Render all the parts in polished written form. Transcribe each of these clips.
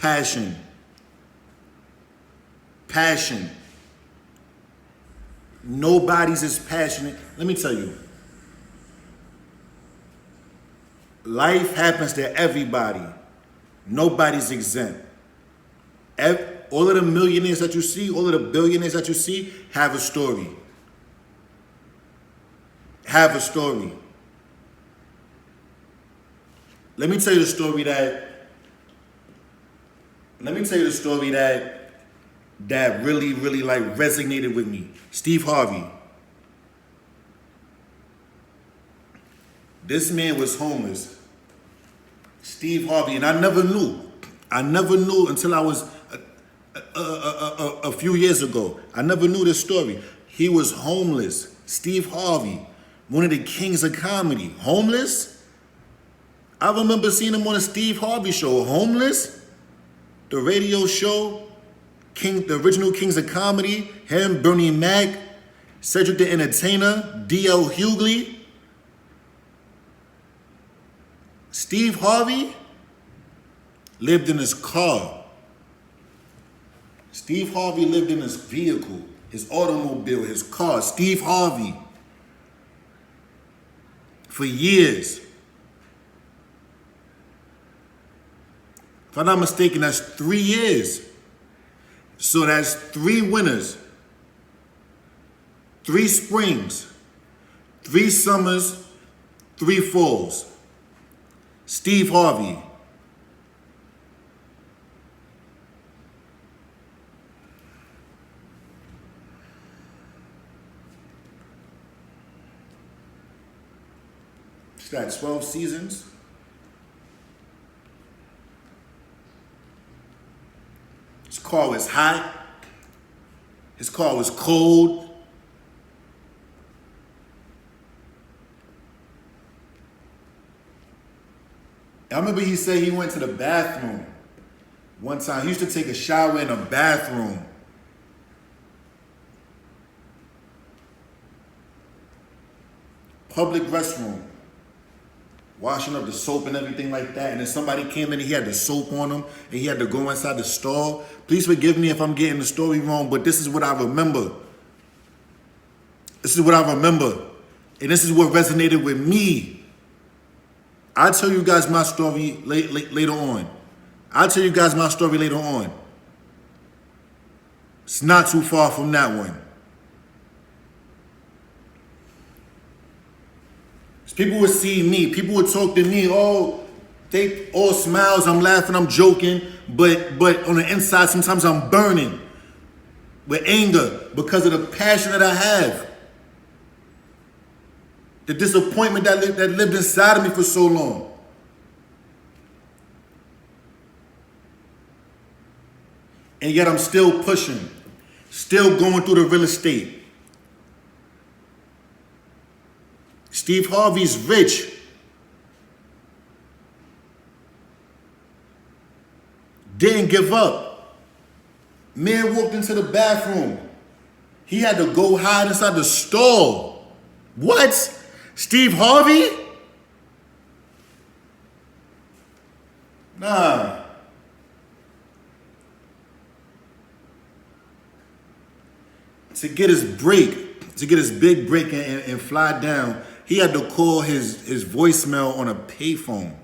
passion. Passion. Nobody's as passionate. Let me tell you. Life happens to everybody. Nobody's exempt. All of the millionaires that you see, all of the billionaires that you see have a story. Have a story. Let me tell you the story that really, really like resonated with me. Steve Harvey. This man was homeless. Steve Harvey, and I never knew until I was a few years ago. I never knew this story. He was homeless. Steve Harvey, one of the kings of comedy. Homeless? I remember seeing him on a Steve Harvey show. Homeless? The radio show, the original Kings of Comedy, him, Bernie Mac, Cedric the Entertainer, D.L. Hughley. Steve Harvey lived in his car. Steve Harvey lived in his vehicle, his automobile, his car. Steve Harvey. For years. If I'm not mistaken, that's 3 years. So that's 3 winters, 3 springs, 3 summers, 3 falls. Steve Harvey. He's got 12 seasons. His car was hot. His car was cold. I remember he said he went to the bathroom one time. He used to take a shower in a bathroom. Public restroom. Washing up the soap and everything like that. And then somebody came in and he had the soap on him and he had to go inside the stall. Please forgive me if I'm getting the story wrong, but this is what I remember. This is what I remember. And this is what resonated with me. I'll tell you guys my story later on. I'll tell you guys my story later on. It's not too far from that one. People would see me. People would talk to me. Oh, they all smiles. I'm laughing. I'm joking. But on the inside, sometimes I'm burning with anger because of the passion that I have. The disappointment that lived inside of me for so long. And yet I'm still pushing. Still going through the real estate. Steve Harvey's rich. Didn't give up. Man walked into the bathroom. He had to go hide inside the stall. What? Steve Harvey? Nah. To get his break, to get his big break and fly down, he had to call his voicemail on a payphone.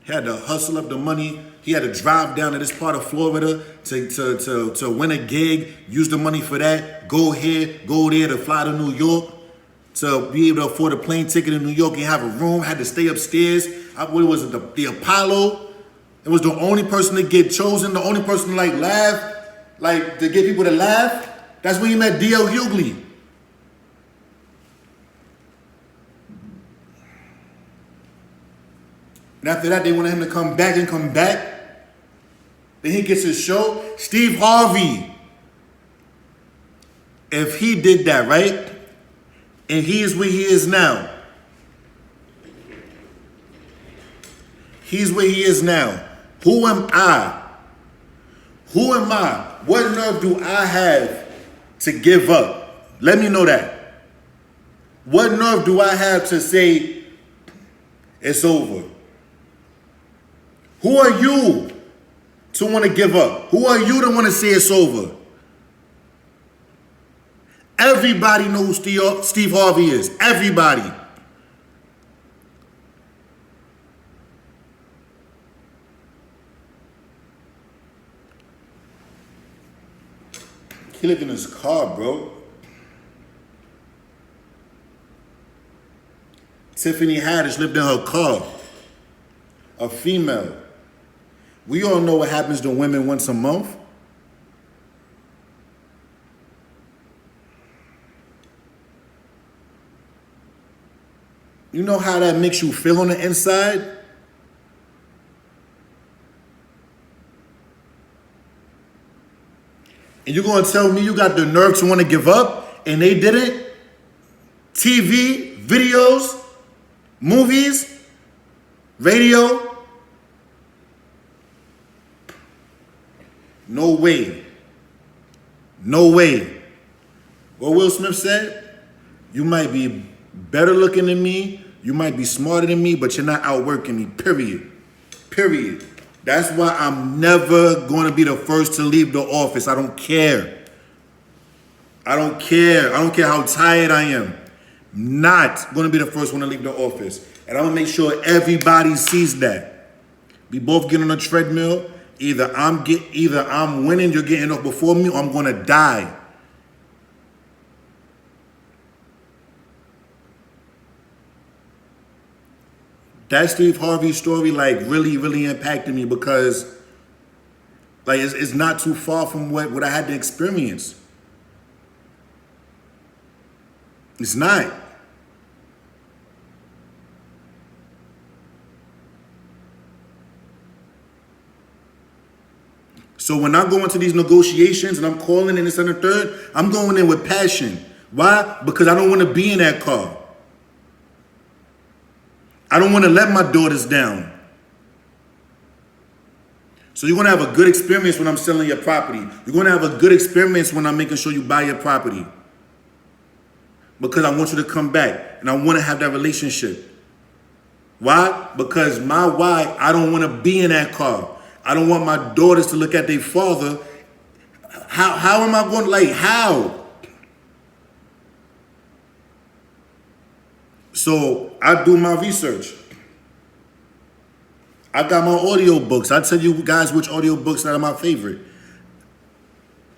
He had to hustle up the money. He had to drive down to this part of Florida to win a gig, use the money for that, go here, go there to fly to New York, to be able to afford a plane ticket in New York and have a room, had to stay upstairs. What was it, the Apollo? It was the only person to get chosen, the only person to like laugh, like to get people to laugh. That's when he met D.L. Hughley. And after that, they wanted him to come back. Then he gets his show. Steve Harvey. If he did that, right? And he is where he is now. He's where he is now. Who am I? Who am I? What nerve do I have to give up? Let me know that. What nerve do I have to say it's over? Who are you to want to give up? Who are you to want to say it's over? Everybody knows who Steve Harvey is. Everybody. He lived in his car, bro. Tiffany Haddish lived in her car. A female. We all know what happens to women once a month. You know how that makes you feel on the inside? And you're going to tell me you got the nerve to want to give up and they didn't? TV, videos, movies, radio? No way. No way. What Will Smith said? You might be better looking than me, you might be smarter than me, but you're not outworking me, period. Period. That's why I'm never going to be the first to leave the office. I don't care. I don't care. I don't care how tired I am. Not going to be the first one to leave the office. And I'm going to make sure everybody sees that. We both get on a treadmill. Either I'm winning, you're getting off before me, or I'm going to die. That Steve Harvey story, like, really impacted me because, like, it's not too far from what I had to experience. It's not. So when I go into these negotiations and I'm calling in this and the third, I'm going in with passion. Why? Because I don't want to be in that car. I don't want to let my daughters down. So you're going to have a good experience when I'm selling your property. You're going to have a good experience when I'm making sure you buy your property. Because I want you to come back and I want to have that relationship. Why? Because I don't want to be in that car. I don't want my daughters to look at their father. How am I going to, like, how? So I do my research. I got my audio books. I tell you guys which audio books that are my favorite.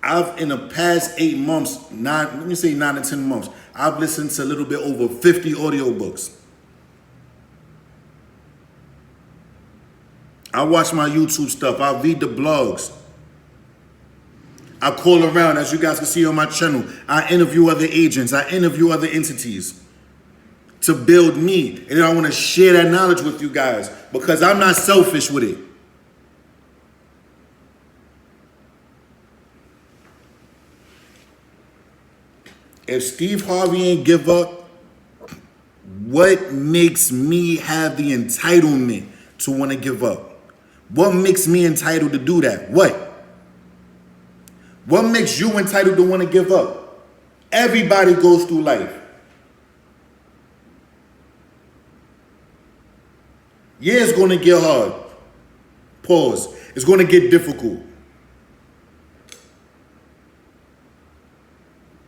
I've, in the past 8 months, 9 to 10 months, I've listened to a little bit over 50 audio books. I watch my YouTube stuff. I read the blogs. I call around, as you guys can see on my channel. I interview other agents. I interview other entities to build me. And then I want to share that knowledge with you guys because I'm not selfish with it. If Steve Harvey ain't give up, what makes me have the entitlement to want to give up? What makes me entitled to do that? What? What makes you entitled to want to give up? Everybody goes through life. Yeah, it's going to get hard. Pause. It's going to get difficult.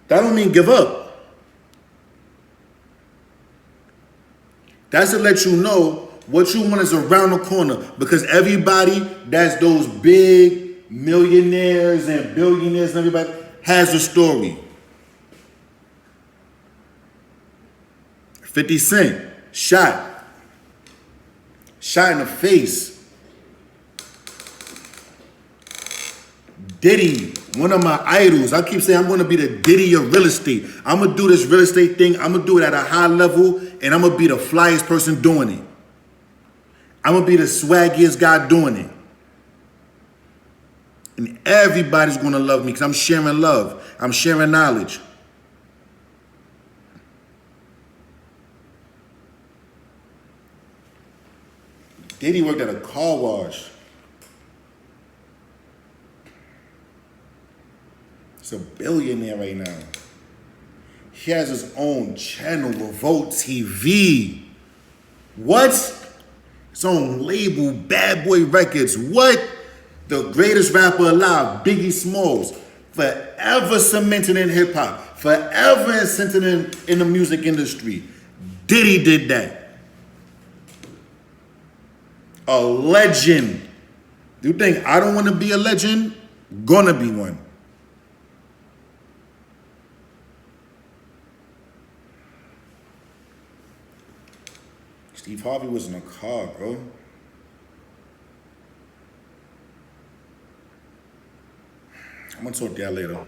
That don't mean give up. That's to let you know what you want is around the corner. Because everybody that's those big millionaires and billionaires and everybody has a story. 50 Cent, shot in the face. Diddy, one of my idols. I keep saying I'm going to be the Diddy of real estate. I'm going to do this real estate thing. I'm going to do it at a high level, and I'm going to be the flyest person doing it. I'm going to be the swaggiest guy doing it. And everybody's going to love me because I'm sharing love. I'm sharing knowledge. Diddy worked at a car wash. He's a billionaire right now. He has his own channel, Revolt TV. What? His own label, Bad Boy Records. What? The greatest rapper alive, Biggie Smalls, forever cemented in hip hop, forever cemented in the music industry. Diddy did that. A legend. Do you think I don't want to be a legend? Gonna be one. Steve Harvey was in a car, bro. I'm gonna talk to y'all later.